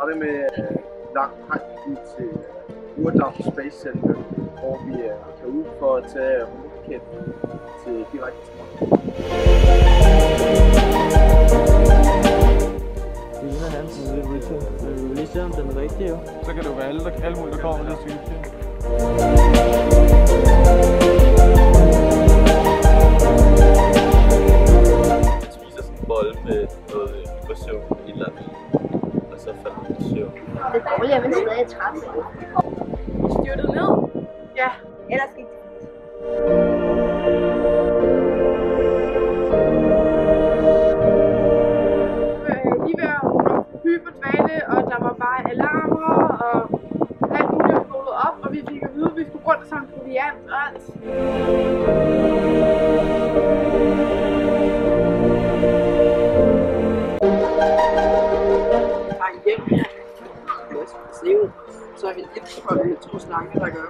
startet med lang hej ud til Urdam Space Center, hvor vi kan ud for at tage rumraket til direkte til Mars. Det ligner hans ritual. Vi vil lige se, om den er rigtig, jo. Så kan det jo være alle mulige, der kommer med det syge. Bolle med noget vibration i et eller andet, og så falder man i søvn. Det er dårligt, at man sidder i trappen. Styrtet ned? Ja. Ellers gik det. Vi var hyperdvale, og der var bare alarmer, og alt muligt var gået op, og vi fik at vide, at vi skulle rundt som proviant og alt. Så er vi lidt for med 2 slange, der gør.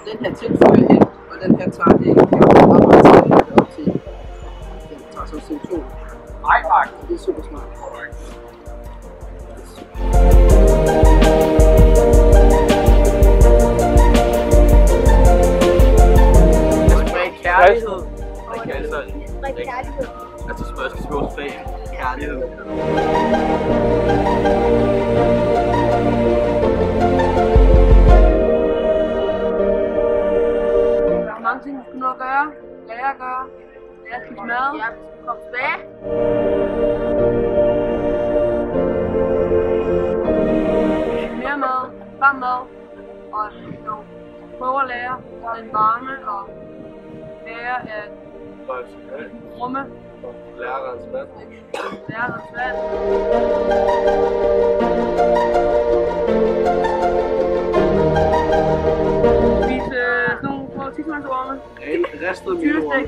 Den her tilfører ind, og den her tager det arbejdstillægget op til. Den tager så CO2. Nej, det er super smart. Kærlighed. Kærlighed. Altså smørske små fag. Kærlighed. Mange ting, vi skulle nå at gøre. Lære at gøre. Lære at spise mad. Ja, vi skulle komme tilbage. Mere mad. Varm mad. Og prøve at lære den varme og lære at rumme. Lærerens vand. Lærerens vand. Ristet melorm.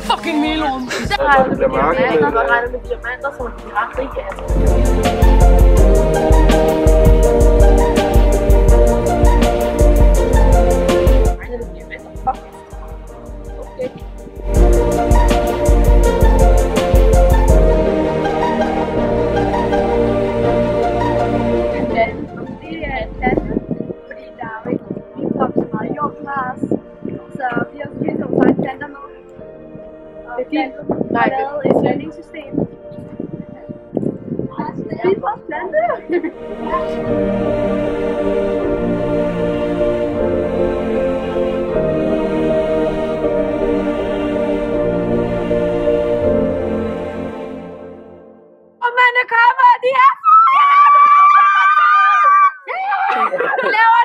Fucking melorm! Der har jeg det med diamanter, og regnet med diamanter, som er ret rige af. Regnet med diamanter, fuck. Okay. Det er en plante, fordi der er jo ikke kommet så meget jord fra os. Så vi har selvfølgelig nogle flere planter med. Og plantet har lavet et landingssystem. Vi er vores plante! Og man er kommet, de er laver